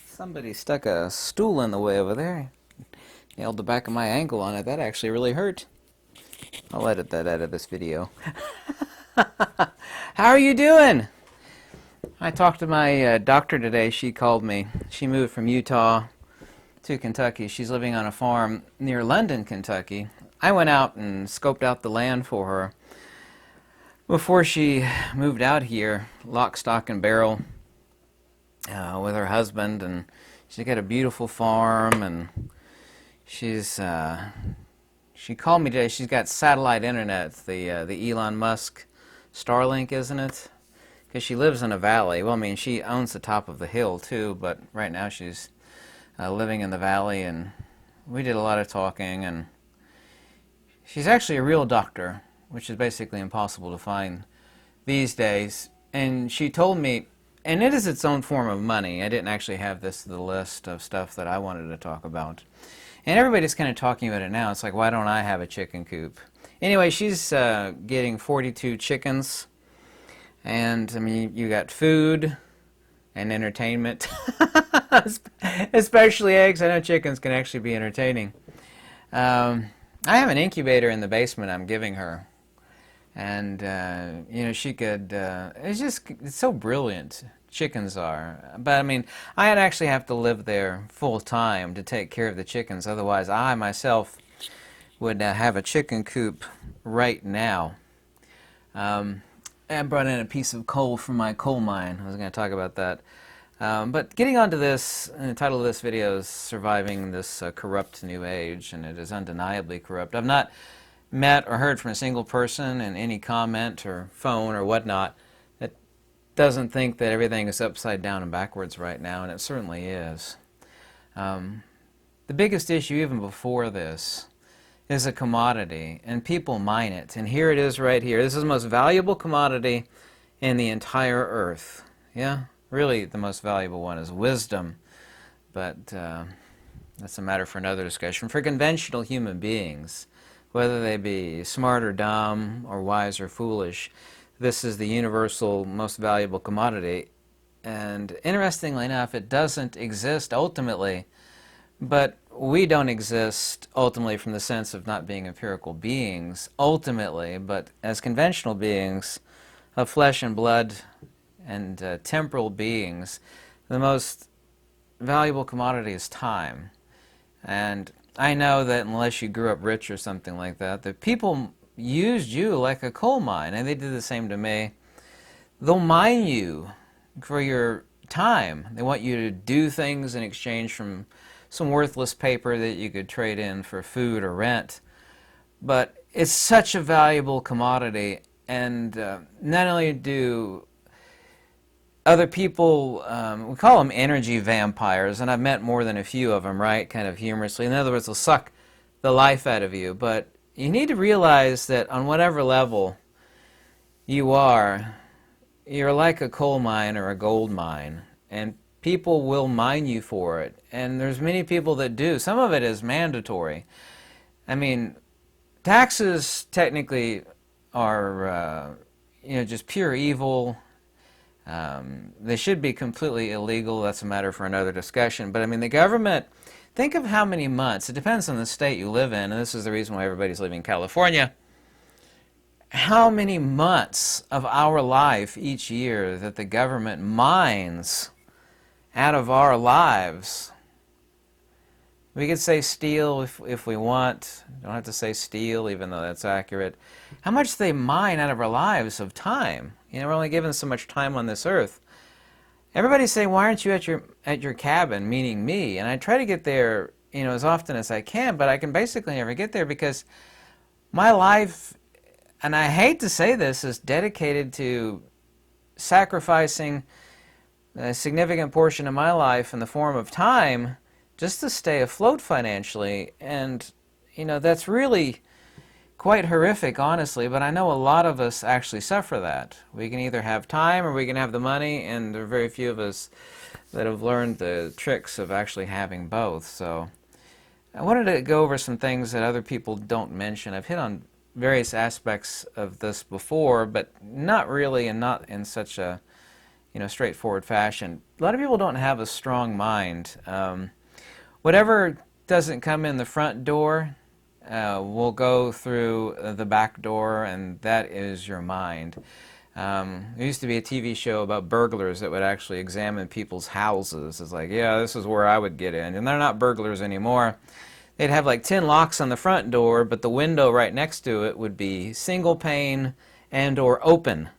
Somebody stuck a stool in the way over there. Nailed the back of my ankle on it. That actually really hurt. I'll edit that out of this video. How are you doing? I talked to my doctor today. She called me. She moved from Utah to Kentucky. She's living on a farm near London, Kentucky. I went out and scoped out the land for her before she moved out here, lock, stock, and barrel, with her husband, and she's got a beautiful farm, and she called me today. She's got satellite internet, the Elon Musk Starlink, isn't it? Because she lives in a valley. Well, I mean, she owns the top of the hill too, but right now she's living in the valley, and we did a lot of talking, and she's actually a real doctor, which is basically impossible to find these days. And she told me, and it is its own form of money. I didn't actually have this the list of stuff that I wanted to talk about. And everybody's kind of talking about it now. It's like, why don't I have a chicken coop? Anyway, she's getting 42 chickens. And, I mean, you got food and entertainment. Especially eggs. I know chickens can actually be entertaining. I have an incubator in the basement I'm giving her. And, you know, she could, it's so brilliant, chickens are. But, I mean, I'd actually have to live there full time to take care of the chickens. Otherwise, I myself would have a chicken coop right now. I brought in a piece of coal from my coal mine. I was going to talk about that. But getting onto this, and the title of this video is Surviving This Corrupt New Age, and it is undeniably corrupt. I've not met or heard from a single person in any comment or phone or whatnot that doesn't think that everything is upside down and backwards right now, and it certainly is. The biggest issue even before this is a commodity, and people mine it, and here it is right here. This is the most valuable commodity in the entire earth. Yeah, really the most valuable one is wisdom, but that's a matter for another discussion. For conventional human beings, whether they be smart or dumb or wise or foolish, this is the universal most valuable commodity. And interestingly enough, it doesn't exist ultimately, but we don't exist ultimately from the sense of not being empirical beings ultimately, but as conventional beings of flesh and blood and temporal beings, the most valuable commodity is time. And I know that unless you grew up rich or something like that, the people used you like a coal mine, and they did the same to me. They'll mine you for your time. They want you to do things in exchange from some worthless paper that you could trade in for food or rent. But it's such a valuable commodity, and not only do other people, we call them energy vampires, and I've met more than a few of them, right, kind of humorously. In other words, they'll suck the life out of you. But you need to realize that on whatever level you are, you're like a coal mine or a gold mine, and people will mine you for it. And there's many people that do. Some of it is mandatory. I mean, taxes technically are, you know, just pure evil. They should be completely illegal. That's a matter for another discussion. But I mean, the government, think of how many months, it depends on the state you live in, and this is the reason why everybody's leaving California, how many months of our life each year that the government mines out of our lives. We could say steal if we want. Don't have to say steal, even though that's accurate. How much they mine out of our lives of time. You know, we're only given so much time on this earth. Everybody's saying, why aren't you at your cabin, meaning me? And I try to get there, you know, as often as I can, but I can basically never get there because my life, and I hate to say this, is dedicated to sacrificing a significant portion of my life in the form of time just to stay afloat financially. And, you know, that's really quite horrific, honestly, but I know a lot of us actually suffer that. We can either have time or we can have the money, and there are very few of us that have learned the tricks of actually having both. So I wanted to go over some things that other people don't mention. I've hit on various aspects of this before, but not really, and not in such a straightforward fashion. A lot of people don't have a strong mind. Whatever doesn't come in the front door will go through the back door, and that is your mind. There used to be a TV show about burglars that would actually examine people's houses. It's like, yeah, this is where I would get in. And they're not burglars anymore. They'd have like 10 locks on the front door, but the window right next to it would be single pane and or open.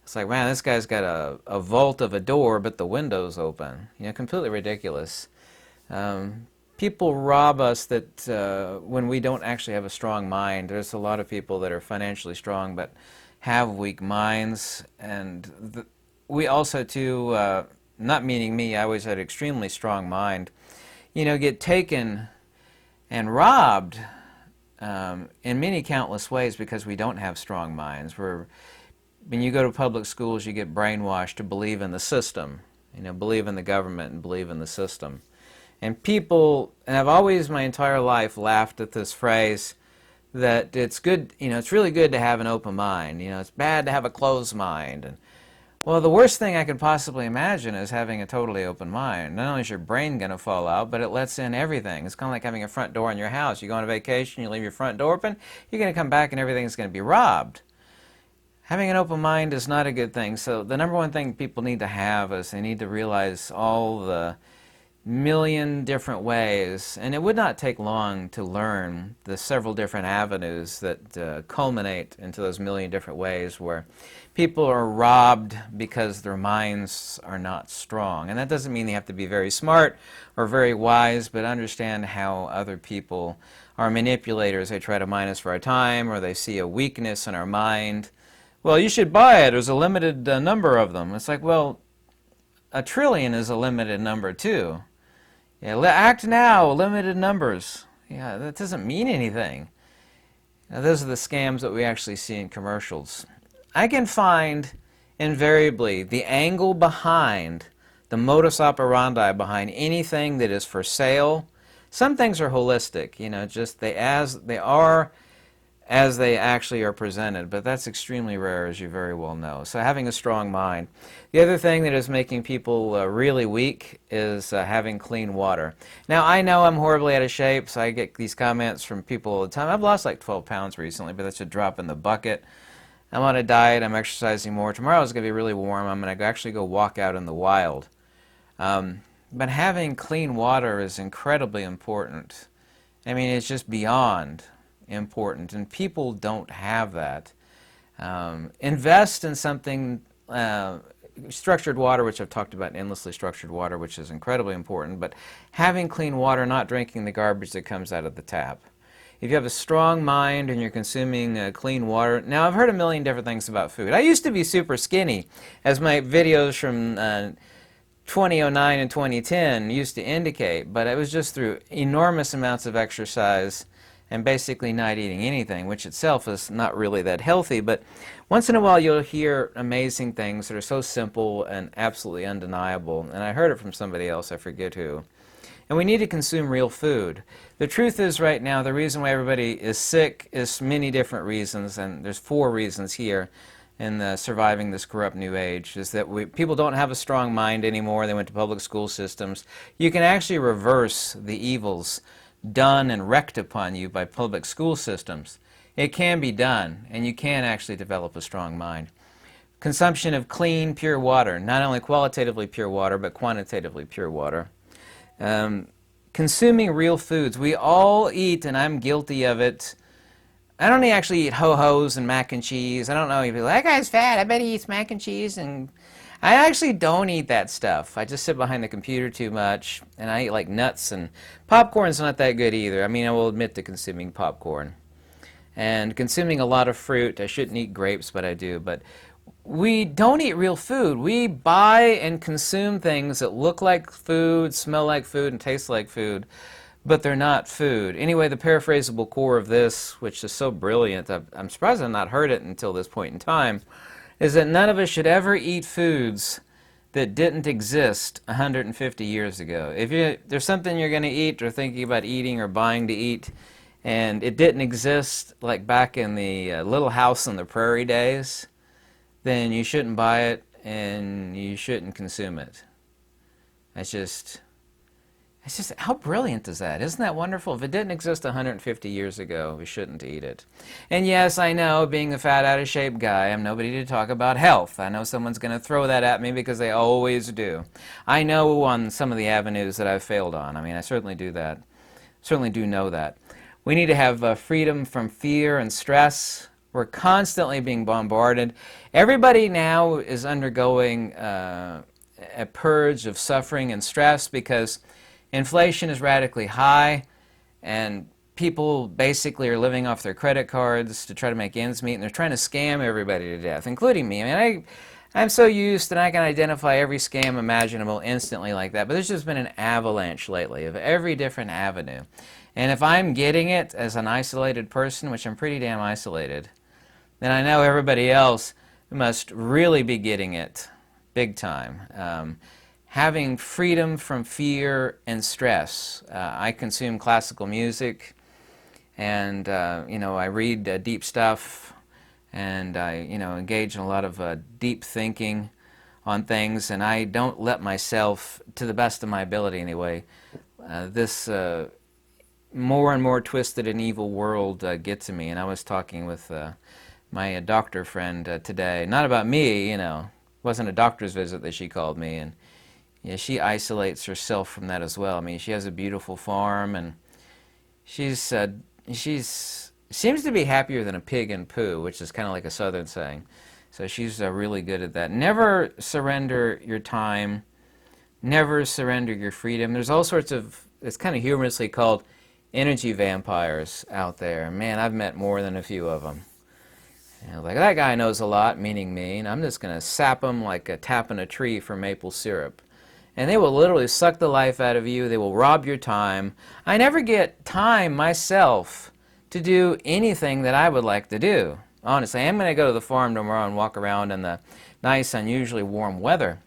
It's like, man, this guy's got a vault of a door, but the window's open. Completely ridiculous. People rob us that when we don't actually have a strong mind. There's a lot of people that are financially strong but have weak minds. And we also, too, not meaning me, I always had an extremely strong mind, get taken and robbed in many countless ways because we don't have strong minds. When you go to public schools, you get brainwashed to believe in the system, believe in the government and believe in the system. And people, and I've always my entire life laughed at this phrase that it's good, it's really good to have an open mind. It's bad to have a closed mind. And well, the worst thing I could possibly imagine is having a totally open mind. Not only is your brain going to fall out, but it lets in everything. It's kind of like having a front door in your house. You go on a vacation, you leave your front door open, you're going to come back and everything's going to be robbed. Having an open mind is not a good thing. So the number one thing people need to have is they need to realize all the million different ways, and it would not take long to learn the several different avenues that culminate into those million different ways where people are robbed because their minds are not strong. And that doesn't mean they have to be very smart or very wise, but understand how other people are manipulators. They try to mine us for our time, or they see a weakness in our mind. Well, you should buy it. There's a limited number of them. It's like, well, 1 trillion is a limited number too. Yeah, act now, limited numbers. Yeah, that doesn't mean anything. Now, those are the scams that we actually see in commercials. I can find invariably the angle behind, the modus operandi behind anything that is for sale. Some things are holistic, just they are as they actually are presented, but that's extremely rare, as you very well know. So having a strong mind. The other thing that is making people really weak is having clean water. Now, I know I'm horribly out of shape, so I get these comments from people all the time. I've lost like 12 pounds recently, but that's a drop in the bucket. I'm on a diet, I'm exercising more. Tomorrow is going to be really warm. I'm going to actually go walk out in the wild. But having clean water is incredibly important. I mean, it's just beyond important, and people don't have that. Invest in something, structured water, which I've talked about, endlessly structured water, which is incredibly important, but having clean water, not drinking the garbage that comes out of the tap. If you have a strong mind and you're consuming clean water, now I've heard a million different things about food. I used to be super skinny, as my videos from 2009 and 2010 used to indicate, but it was just through enormous amounts of exercise and basically not eating anything, which itself is not really that healthy. But once in a while you'll hear amazing things that are so simple and absolutely undeniable. And I heard it from somebody else, I forget who. And we need to consume real food. The truth is right now, the reason why everybody is sick is many different reasons, and there's 4 reasons here in surviving this corrupt new age, is that people don't have a strong mind anymore. They went to public school systems. You can actually reverse the evils done and wreaked upon you by public school systems. It can be done, and you can actually develop a strong mind. Consumption of clean, pure water, not only qualitatively pure water, but quantitatively pure water. Consuming real foods. We all eat, and I'm guilty of it. I don't actually eat ho-hos and mac and cheese. I don't know if you're like, that guy's fat, I bet he eats mac and cheese. And I actually don't eat that stuff. I just sit behind the computer too much, and I eat like nuts, and popcorn's not that good either. I mean, I will admit to consuming popcorn. And consuming a lot of fruit. I shouldn't eat grapes, but I do. But we don't eat real food. We buy and consume things that look like food, smell like food, and taste like food, but they're not food. Anyway, the paraphrasable core of this, which is so brilliant, I'm surprised I've not heard it until this point in time, is that none of us should ever eat foods that didn't exist 150 years ago. If there's something you're going to eat or thinking about eating or buying to eat, and it didn't exist like back in the Little House on the Prairie days, then you shouldn't buy it, and you shouldn't consume it. It's just, how brilliant is that? Isn't that wonderful? If it didn't exist 150 years ago, we shouldn't eat it. And yes, I know, being a fat, out of shape guy, I'm nobody to talk about health. I know someone's going to throw that at me because they always do. I know on some of the avenues that I've failed on. I mean, I certainly do that. Certainly do know that. We need to have freedom from fear and stress. We're constantly being bombarded. Everybody now is undergoing a purge of suffering and stress because inflation is radically high, and people basically are living off their credit cards to try to make ends meet, and they're trying to scam everybody to death, including me. I mean, I'm so used and I can identify every scam imaginable instantly like that, but there's just been an avalanche lately of every different avenue. And if I'm getting it as an isolated person, which I'm pretty damn isolated, then I know everybody else must really be getting it big time. Having freedom from fear and stress. I consume classical music, and I read deep stuff, and I engage in a lot of deep thinking on things, and I don't let myself, to the best of my ability anyway, this more and more twisted and evil world get to me. And I was talking with my doctor friend today, not about me, it wasn't a doctor's visit that she called me, and she isolates herself from that as well. I mean, she has a beautiful farm, and she's seems to be happier than a pig in poo, which is kind of like a southern saying. So she's really good at that. Never surrender your time. Never surrender your freedom. There's all sorts of, it's kind of humorously called energy vampires out there. Man, I've met more than a few of them. Like, that guy knows a lot, meaning me, and I'm just going to sap him like tapping a tree for maple syrup. And they will literally suck the life out of you. They will rob your time. I never get time myself to do anything that I would like to do. Honestly, I'm going to go to the farm tomorrow and walk around in the nice, unusually warm weather.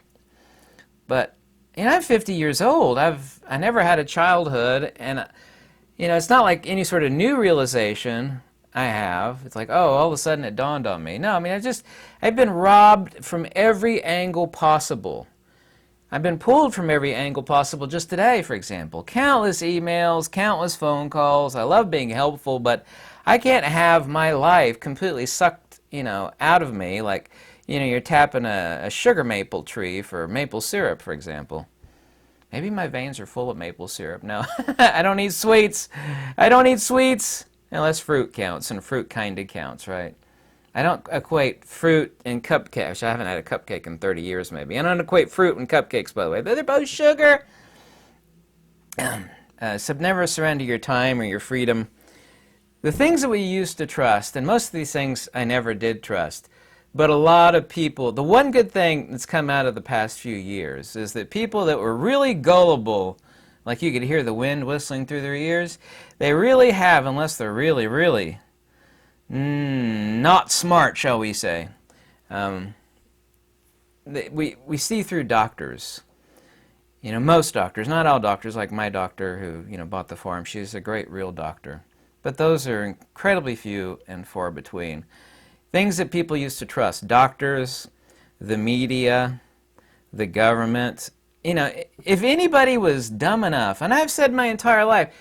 But, I'm 50 years old. I never had a childhood, and, it's not like any sort of new realization I have. It's like, oh, all of a sudden it dawned on me. No, I mean, I've been robbed from every angle possible. I've been pulled from every angle possible just today, for example. Countless emails, countless phone calls. I love being helpful, but I can't have my life completely sucked, out of me like, you're tapping a sugar maple tree for maple syrup, for example. Maybe my veins are full of maple syrup. No, I don't eat sweets. I don't eat sweets unless fruit counts, and fruit kind of counts, right? I don't equate fruit and cupcakes. I haven't had a cupcake in 30 years, maybe. I don't equate fruit and cupcakes, by the way. But they're both sugar. So never surrender your time or your freedom. The things that we used to trust, and most of these things I never did trust, but a lot of people, the one good thing that's come out of the past few years is that people that were really gullible, like you could hear the wind whistling through their ears, they really have, unless they're really, really not smart, shall we say. We see through doctors. Most doctors, not all doctors, like my doctor who, bought the farm. She's a great real doctor. But those are incredibly few and far between. Things that people used to trust. Doctors, the media, the government. If anybody was dumb enough, and I've said my entire life,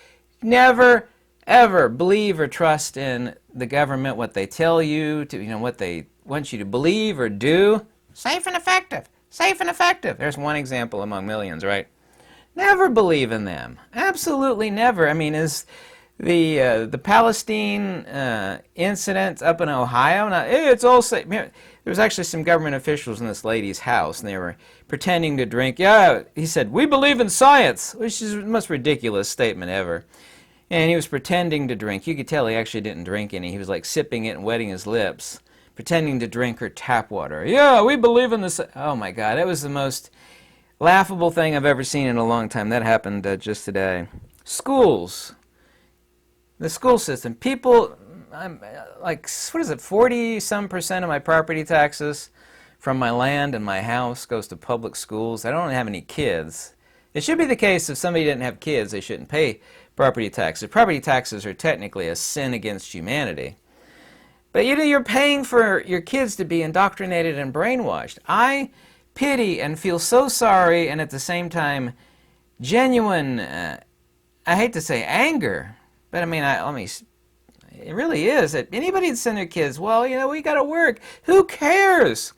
never ever believe or trust in the government, what they tell you, what they want you to believe or do. Safe and effective. Safe and effective. There's one example among millions, right? Never believe in them. Absolutely never. I mean, is the Palestine incident up in Ohio? Now, it's all safe. There was actually some government officials in this lady's house, and they were pretending to drink. Yeah, he said, "We believe in science," which is the most ridiculous statement ever. And he was pretending to drink. You could tell he actually didn't drink any. He was like sipping it and wetting his lips, pretending to drink her tap water. Yeah, we believe in this. Oh my God, that was the most laughable thing I've ever seen in a long time. That happened just today. Schools. The school system. People, like, 40-some% of my property taxes from my land and my house goes to public schools. I don't have any kids. It should be the case if somebody didn't have kids, they shouldn't pay property taxes. Property taxes are technically a sin against humanity. But you're paying for your kids to be indoctrinated and brainwashed. I pity and feel so sorry, and at the same time, genuine, I hate to say anger, but I mean, it really is. That anybody that send their kids, well, you know, we got to work. Who cares?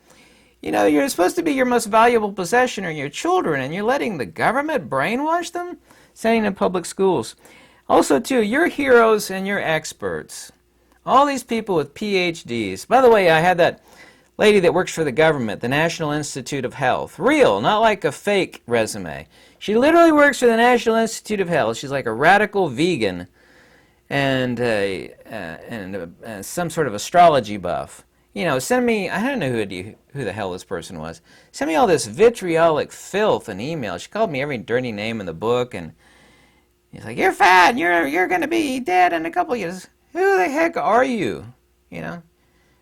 You know, you're supposed to be your most valuable possession are your children, and you're letting the government brainwash them? Sending them to public schools. Also, too, you're heroes and you're experts. All these people with PhDs. By the way, I had that lady that works for the government, the National Institute of Health. Real, not like a fake resume. She literally works for the National Institute of Health. She's like a radical vegan and some sort of astrology buff. You know, send me, I don't know who the hell this person was. Send me all this vitriolic filth in email. She called me every dirty name in the book, and he's like, you're fat, you're going to be dead in a couple of years. Who the heck are you? You know?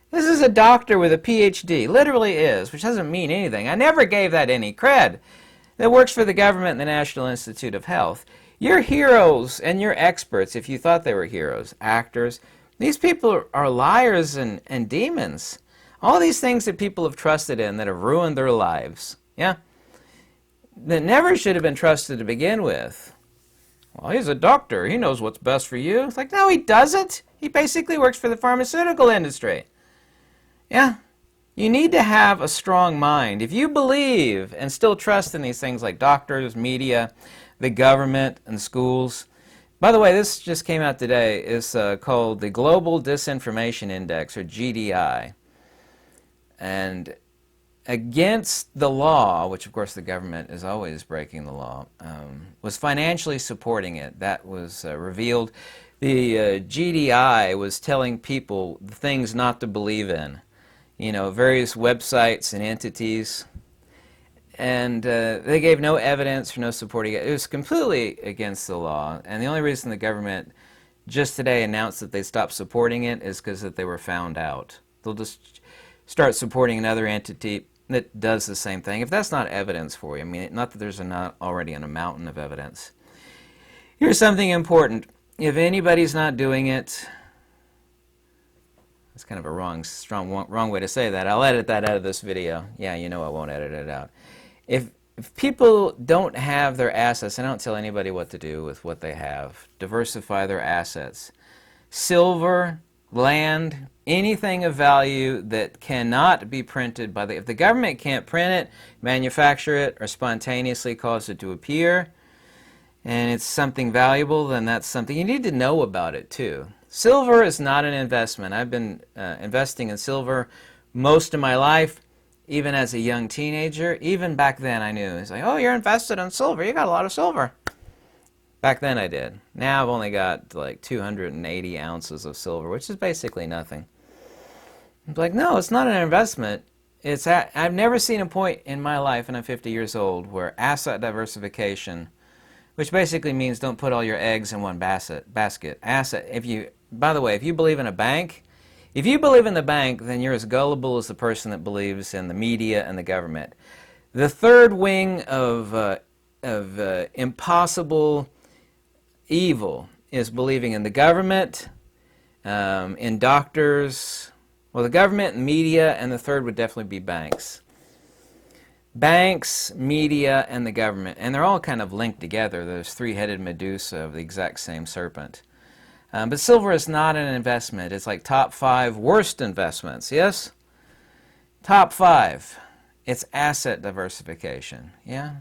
This is a doctor with a PhD, literally is, which doesn't mean anything. I never gave that any cred. That works for the government and the National Institute of Health. You're heroes and you're experts if you thought they were heroes, actors. These people are liars and demons. All these things that people have trusted in that have ruined their lives. Yeah? That never should have been trusted to begin with. Well, he's a doctor. He knows what's best for you. It's like, no, he doesn't. He basically works for the pharmaceutical industry. Yeah? You need to have a strong mind. If you believe and still trust in these things like doctors, media, the government, and schools. By the way, this just came out today. It's called the Global Disinformation Index, or GDI. And against the law, which of course the government is always breaking the law, was financially supporting it. That was revealed. The GDI was telling people the things not to believe in. You know, various websites and entities. And they gave no evidence for no supporting it. It was completely against the law. And the only reason the government just today announced that they stopped supporting it is because that they were found out. They'll just start supporting another entity that does the same thing. If that's not evidence for you, I mean, not that there's not already a mountain of evidence. Here's something important. If anybody's not doing it, it's kind of a wrong way to say that. I'll edit that out of this video. Yeah, you know I won't edit it out. If people don't have their assets, I don't tell anybody what to do with what they have. Diversify their assets. Silver, land, anything of value that cannot be printed by if the government can't print it, manufacture it, or spontaneously cause it to appear, and it's something valuable, then that's something you need to know about it too. Silver is not an investment. I've been investing in silver most of my life. Even as a young teenager, even back then I knew. It's like, oh, you're invested in silver. You got a lot of silver. Back then I did. Now I've only got like 280 ounces of silver, which is basically nothing. I'm like, no, it's not an investment. I've never seen a point in my life, and I'm 50 years old, where asset diversification, which basically means don't put all your eggs in one basket. By the way, if you believe in a bank, if you believe in the bank, then you're as gullible as the person that believes in the media and the government. The third wing of impossible evil is believing in the government, in doctors, well, the government, media, and the third would definitely be banks. Banks, media, and the government. And they're all kind of linked together. There's three-headed Medusa of the exact same serpent. But silver is not an investment. It's like top 5 worst investments, yes? Top 5. It's asset diversification, yeah?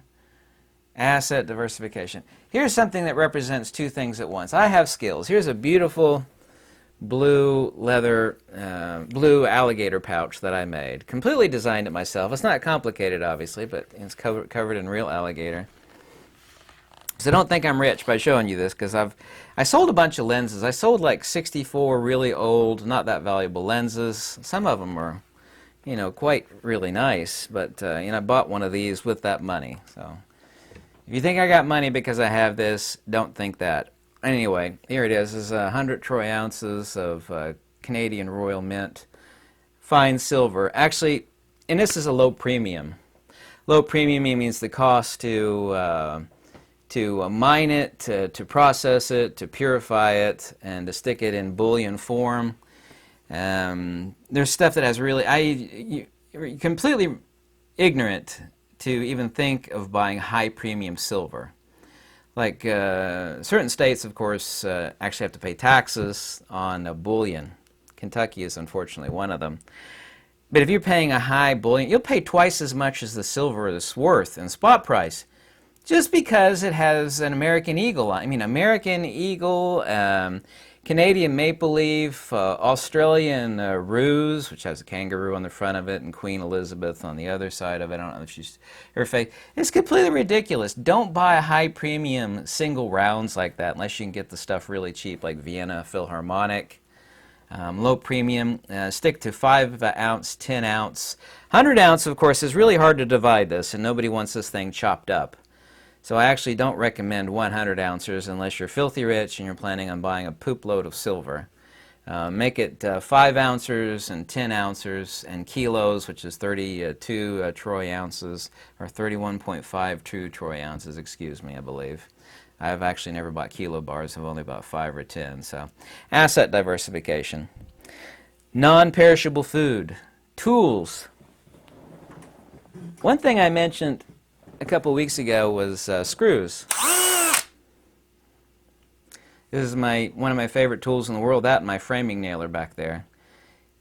Asset diversification. Here's something that represents two things at once. I have skills. Here's a beautiful blue leather, blue alligator pouch that I made. Completely designed it myself. It's not complicated, obviously, but it's covered in real alligator. So don't think I'm rich by showing you this, because I sold a bunch of lenses. I sold like 64 really old, not that valuable lenses. Some of them were, you know, quite really nice, but you know, I bought one of these with that money. So if you think I got money because I have this, don't think that. Anyway, here it is. This is 100 troy ounces of Canadian Royal Mint, fine silver. Actually, and this is a low premium. Low premium means the cost to mine it, to process it, to purify it, and to stick it in bullion form. There's stuff that has really, you're completely ignorant to even think of buying high premium silver. Like certain states, of course, actually have to pay taxes on bullion. Kentucky is unfortunately one of them. But if you're paying a high bullion, you'll pay twice as much as the silver is worth in spot price, just because it has an American Eagle. I mean, American Eagle, Canadian maple leaf, Australian ruse, which has a kangaroo on the front of it, and Queen Elizabeth on the other side of it. I don't know if she's her face. It's completely ridiculous. Don't buy a high premium single rounds like that unless you can get the stuff really cheap, like Vienna Philharmonic. Low premium. Stick to 5 ounce, 10 ounce. 100 ounce, of course, is really hard to divide this, and nobody wants this thing chopped up. So I actually don't recommend 100 ounces unless you're filthy rich and you're planning on buying a poop load of silver. Make it 5 ounces and 10 ounces and kilos, which is 32 troy ounces, or 31.52 troy ounces, excuse me, I believe. I've actually never bought kilo bars. I've only bought 5 or 10. So asset diversification. Non-perishable food. Tools. One thing I mentioned a couple weeks ago was screws. This is one of my favorite tools in the world, that and my framing nailer back there.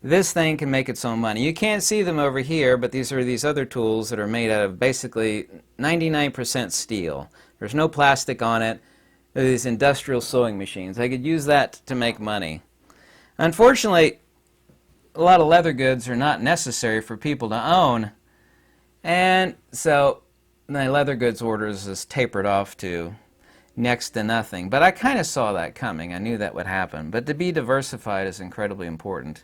This thing can make its own money. You can't see them over here, but these are these other tools that are made out of basically 99% steel. There's no plastic on it. They're these industrial sewing machines. I could use that to make money. Unfortunately, a lot of leather goods are not necessary for people to own, and so my leather goods orders is tapered off to next to nothing. But I kind of saw that coming. I knew that would happen. But to be diversified is incredibly important.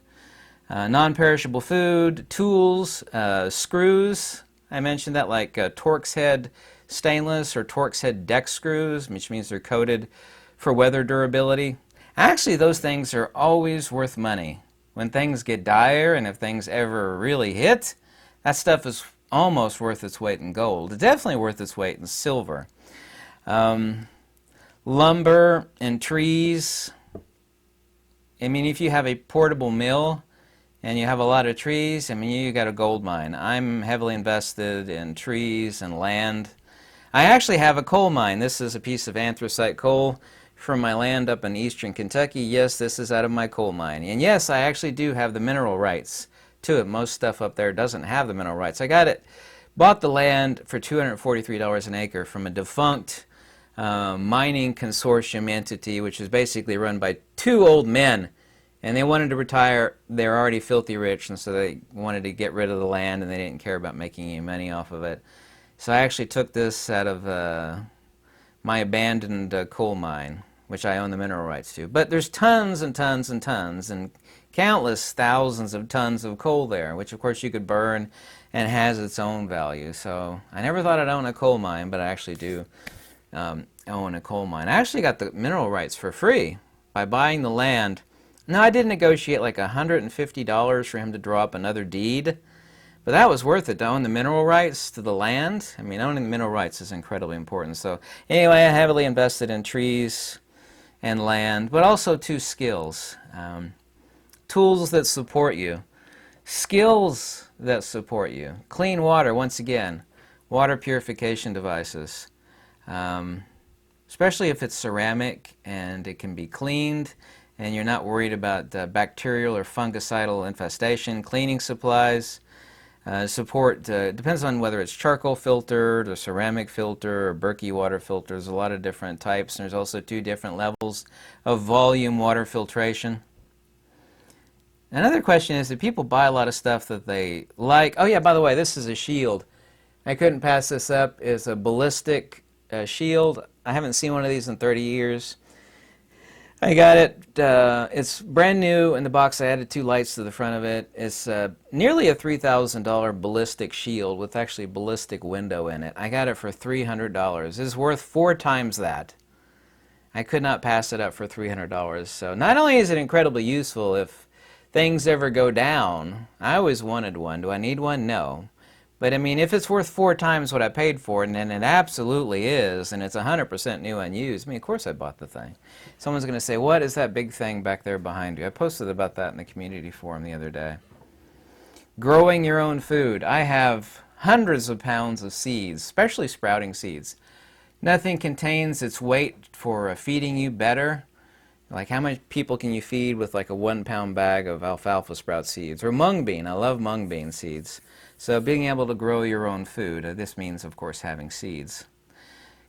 Non-perishable food, tools, screws. I mentioned that, like Torx head stainless or Torx head deck screws, which means they're coated for weather durability. Actually, those things are always worth money. When things get dire and if things ever really hit, that stuff is almost worth its weight in gold. It's definitely worth its weight in silver. Lumber and trees. I mean, if you have a portable mill and you have a lot of trees, I mean, you got a gold mine. I'm heavily invested in trees and land. I actually have a coal mine. This is a piece of anthracite coal from my land up in eastern Kentucky. Yes, this is out of my coal mine. And yes, I actually do have the mineral rights to it. Most stuff up there doesn't have the mineral rights. I bought the land for $243 an acre from a defunct mining consortium entity, which is basically run by 2 old men, and they wanted to retire. They're already filthy rich, and so they wanted to get rid of the land, and they didn't care about making any money off of it. So I actually took this out of my abandoned coal mine, which I own the mineral rights to. But there's tons and tons and tons and countless thousands of tons of coal there, which of course you could burn and has its own value. So I never thought I'd own a coal mine, but I actually do own a coal mine. I actually got the mineral rights for free by buying the land. Now, I did negotiate like $150 for him to draw up another deed, but that was worth it to own the mineral rights to the land. I mean, owning the mineral rights is incredibly important. So anyway, I heavily invested in trees and land, but also 2 skills. Tools that support you. Skills that support you. Clean water, once again. Water purification devices. Especially if it's ceramic and it can be cleaned and you're not worried about bacterial or fungicidal infestation. Cleaning supplies. Support depends on whether it's charcoal filtered or ceramic filter or Berkey water filter. There's a lot of different types, and there's also 2 different levels of volume water filtration. Another question is that people buy a lot of stuff that they like. Oh yeah, by the way, this is a shield. I couldn't pass this up. It's a ballistic shield. I haven't seen one of these in 30 years. I got it. It's brand new in the box. I added 2 lights to the front of it. It's nearly a $3,000 ballistic shield with actually a ballistic window in it. I got it for $300. It's worth 4 times that. I could not pass it up for $300. So not only is it incredibly useful if things ever go down. I always wanted one. Do I need one? No. But I mean, if it's worth 4 times what I paid for it, and then it absolutely is, and it's 100% new and used, I mean, of course I bought the thing. Someone's going to say, what is that big thing back there behind you? I posted about that in the community forum the other day. Growing your own food. I have hundreds of pounds of seeds, especially sprouting seeds. Nothing contains its weight for feeding you better. Like, how many people can you feed with like a 1 pound bag of alfalfa sprout seeds? Or mung bean. I love mung bean seeds. So being able to grow your own food, this means, of course, having seeds.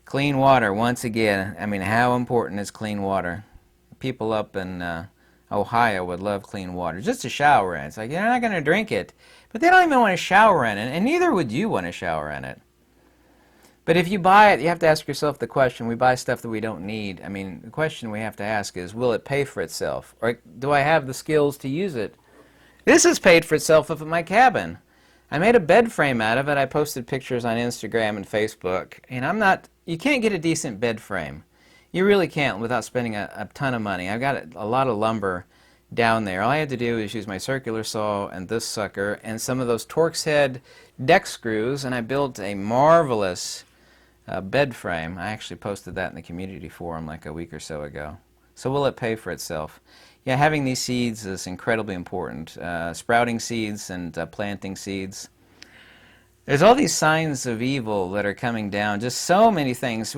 Clean water, once again, I mean, how important is clean water? People up in Ohio would love clean water, just to shower in. It's like, you're not going to drink it, but they don't even want to shower in it, and neither would you want to shower in it. But if you buy it, you have to ask yourself the question, we buy stuff that we don't need. I mean, the question we have to ask is, will it pay for itself? Or do I have the skills to use it? This has paid for itself up at my cabin. I made a bed frame out of it. I posted pictures on Instagram and Facebook. And you can't get a decent bed frame. You really can't without spending a ton of money. I've got a lot of lumber down there. All I had to do is use my circular saw and this sucker and some of those Torx head deck screws, and I built a marvelous bed frame. I actually posted that in the community forum like a week or so ago. So will it pay for itself? Yeah, having these seeds is incredibly important. Sprouting seeds and planting seeds. There's all these signs of evil that are coming down. Just so many things.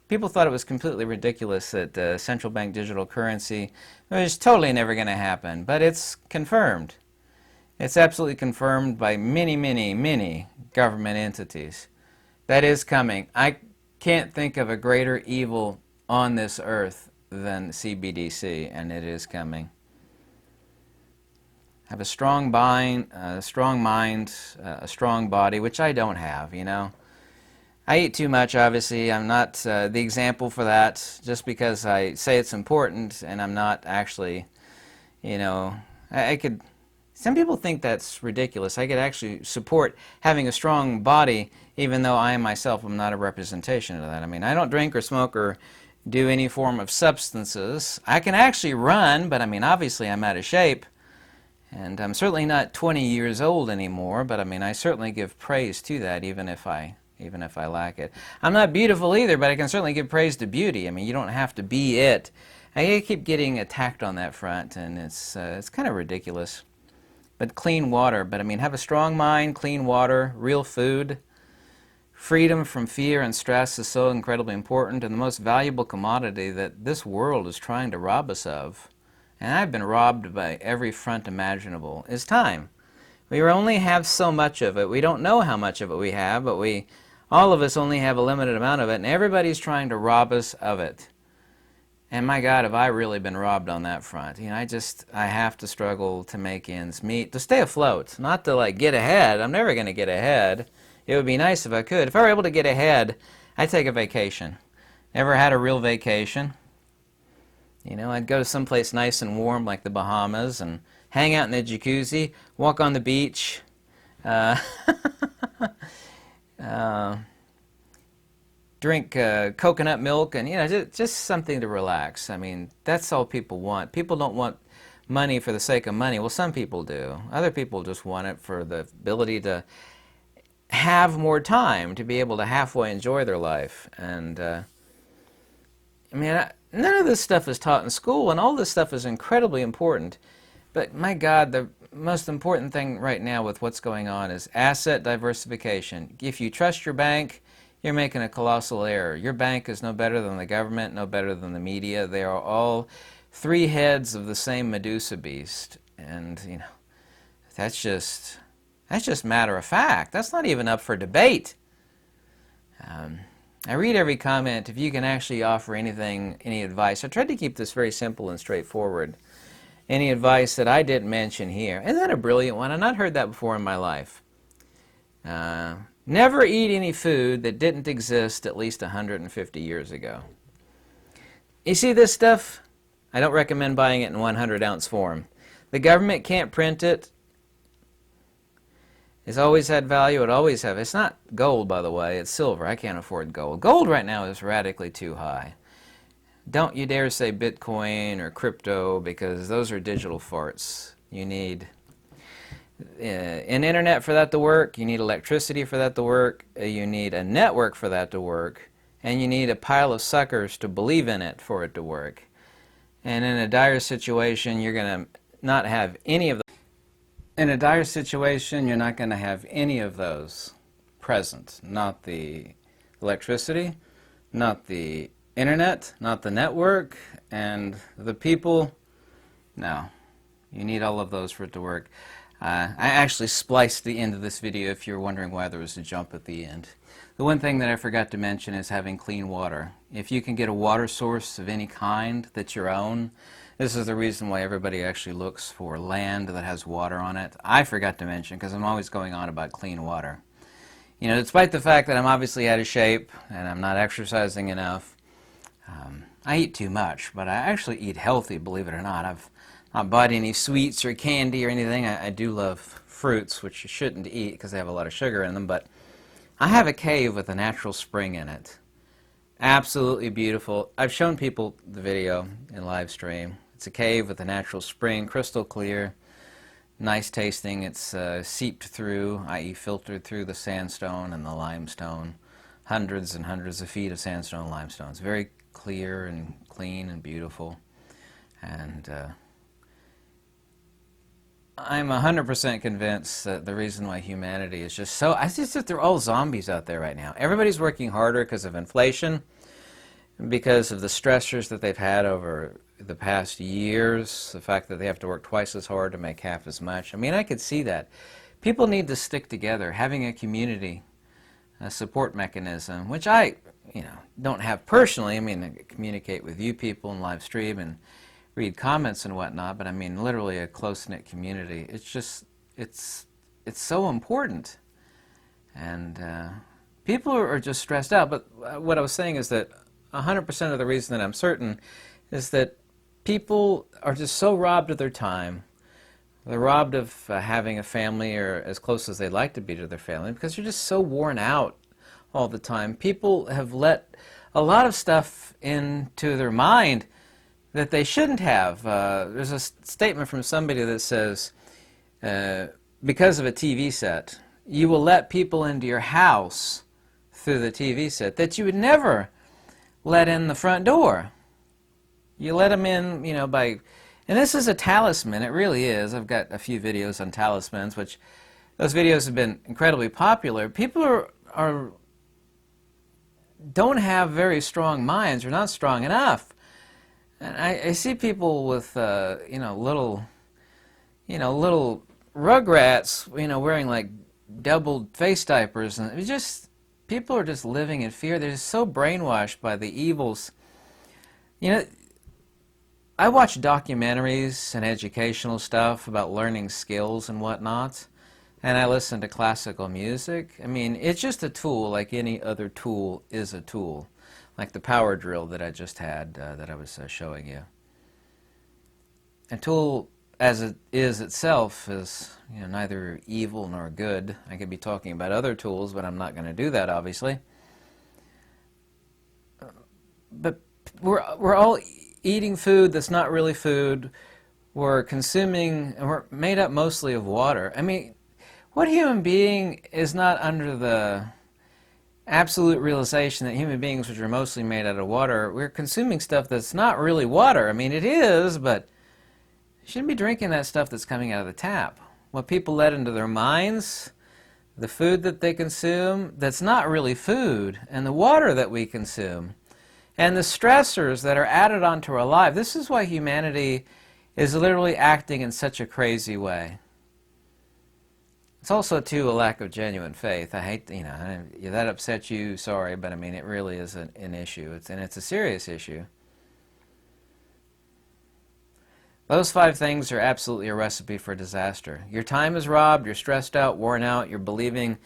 People thought it was completely ridiculous that central bank digital currency was totally never going to happen. But it's confirmed. It's absolutely confirmed by many, many, many government entities. That is coming. I can't think of a greater evil on this earth than CBDC, and it is coming. Have a strong mind, a strong body, which I don't have, you know. I eat too much, obviously. I'm not the example for that, just because I say it's important, and I'm not actually, you know, some people think that's ridiculous. I could actually support having a strong body, even though I myself am not a representation of that. I mean, I don't drink or smoke or do any form of substances. I can actually run, but I mean, obviously I'm out of shape. And I'm certainly not 20 years old anymore, but I mean, I certainly give praise to that, even if I lack it. I'm not beautiful either, but I can certainly give praise to beauty. I mean, you don't have to be it. I keep getting attacked on that front, and it's kind of ridiculous. But clean water, but I mean, have a strong mind, clean water, real food. Freedom from fear and stress is so incredibly important, and the most valuable commodity that this world is trying to rob us of, and I've been robbed by every front imaginable, is time. We only have so much of it. We don't know how much of it we have, but all of us only have a limited amount of it, and everybody's trying to rob us of it. And my God, have I really been robbed on that front. You know, I have to struggle to make ends meet, to stay afloat, not to like get ahead. I'm never going to get ahead. It would be nice if I could. If I were able to get ahead, I'd take a vacation. Never had a real vacation. You know, I'd go to someplace nice and warm like the Bahamas and hang out in the jacuzzi, walk on the beach, drink coconut milk, and, you know, just something to relax. I mean, that's all people want. People don't want money for the sake of money. Well, some people do. Other people just want it for the ability to have more time, to be able to halfway enjoy their life. And I mean, none of this stuff is taught in school, and all this stuff is incredibly important. But my God, the most important thing right now with what's going on is asset diversification. If you trust your bank, you're making a colossal error. Your bank is no better than the government, no better than the media. They are all three heads of the same Medusa beast. And, you know, that's just matter of fact. That's not even up for debate. I read every comment. If you can actually offer anything, any advice. I tried to keep this very simple and straightforward. Any advice that I didn't mention here. Isn't that a brilliant one? I've not heard that before in my life. Never eat any food that didn't exist at least 150 years ago. You see this stuff? I don't recommend buying it in 100-ounce form. The government can't print it. It's always had value. It always have. It's not gold, by the way. It's silver. I can't afford gold. Gold right now is radically too high. Don't you dare say Bitcoin or crypto, because those are digital farts. You need an internet for that to work. You need electricity for that to work. You need a network for that to work. And you need a pile of suckers to believe in it for it to work. And in a dire situation, you're going to not have any of those. In a dire situation, you're not going to have any of those. present, not the electricity, not the internet, not the network, and the people. No, you need all of those for it to work. I actually spliced the end of this video if you're wondering why there was a jump at the end. The one thing that I forgot to mention is having clean water. If you can get a water source of any kind that's your own, this is the reason why everybody actually looks for land that has water on it. I forgot to mention, because I'm always going on about clean water. You know, despite the fact that I'm obviously out of shape and I'm not exercising enough, I eat too much, but I actually eat healthy, believe it or not. I've not bought any sweets or candy or anything. I do love fruits, which you shouldn't eat because they have a lot of sugar in them, but I have a cave with a natural spring in it. Absolutely beautiful. I've shown people the video in live stream. It's a cave with a natural spring, crystal clear, nice tasting. It's seeped through, i.e. filtered through the sandstone and the limestone. Hundreds and hundreds of feet of sandstone and limestone. It's very clear and clean and beautiful. And I'm 100% convinced that the reason why humanity is just so... I just think they're all zombies out there right now. Everybody's working harder because of inflation, because of the stressors that they've had over the past years, the fact that they have to work twice as hard to make half as much. I mean, I could see that. People need to stick together, having a community, a support mechanism, which I, don't have personally. I mean, I communicate with you people in live stream and read comments and whatnot, but I mean, literally a close-knit community. It's just, it's so important. And people are just stressed out, but what I was saying is that 100% of the reason that I'm certain is that people are just so robbed of their time. They're robbed of having a family or as close as they'd like to be to their family because they're just so worn out all the time. People have let a lot of stuff into their mind that they shouldn't have. There's a statement from somebody that says, because of a TV set, you will let people into your house through the TV set that you would never let in the front door. You let them in, by... And this is a talisman, it really is. I've got a few videos on talismans, which those videos have been incredibly popular. People don't have very strong minds, or not strong enough. And I see people with, little rugrats, wearing like double face diapers, and it's just, people are just living in fear. They're just so brainwashed by the evils. I watch documentaries and educational stuff about learning skills and whatnot, and I listen to classical music. I mean, it's just a tool like any other tool is a tool, like the power drill that I just had that I was showing you. A tool as it is itself is neither evil nor good. I could be talking about other tools, but I'm not going to do that, obviously. But we're all eating food that's not really food. We're consuming, and we're made up mostly of water. I mean, what human being is not under the absolute realization that human beings, which are mostly made out of water, we're consuming stuff that's not really water? I mean, it is, but you shouldn't be drinking that stuff that's coming out of the tap. What people let into their minds, the food that they consume, that's not really food, and the water that we consume, and the stressors that are added onto our life. This is why humanity is literally acting in such a crazy way. It's also, too, a lack of genuine faith. I hate, that upsets you, sorry, but I mean, it really is an issue. It's a serious issue. Those 5 things are absolutely a recipe for disaster. Your time is robbed, you're stressed out, worn out, you're believing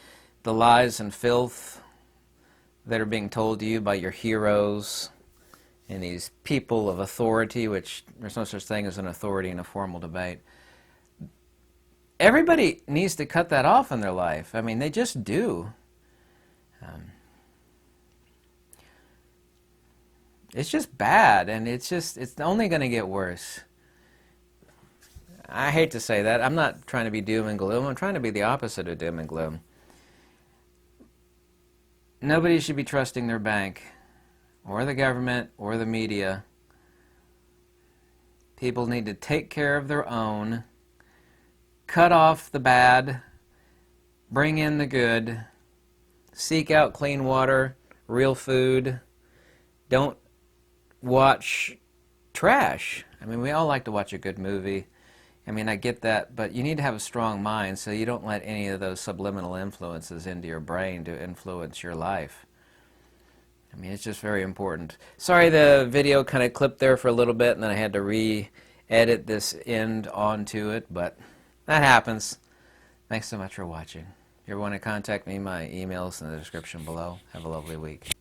the lies and filth that are being told to you by your heroes and these people of authority, which there's no such thing as an authority in a formal debate. Everybody needs to cut that off in their life. I mean, they just do. It's just bad, and it's only going to get worse. I hate to say that. I'm not trying to be doom and gloom. I'm trying to be the opposite of doom and gloom. Nobody should be trusting their bank, or the government, or the media. People need to take care of their own, cut off the bad, bring in the good, seek out clean water, real food. Don't watch trash. I mean, we all like to watch a good movie. I mean, I get that, but you need to have a strong mind so you don't let any of those subliminal influences into your brain to influence your life. I mean, it's just very important. Sorry the video kind of clipped there for a little bit and then I had to re-edit this end onto it, but that happens. Thanks so much for watching. If you ever want to contact me, my email's in the description below. Have a lovely week.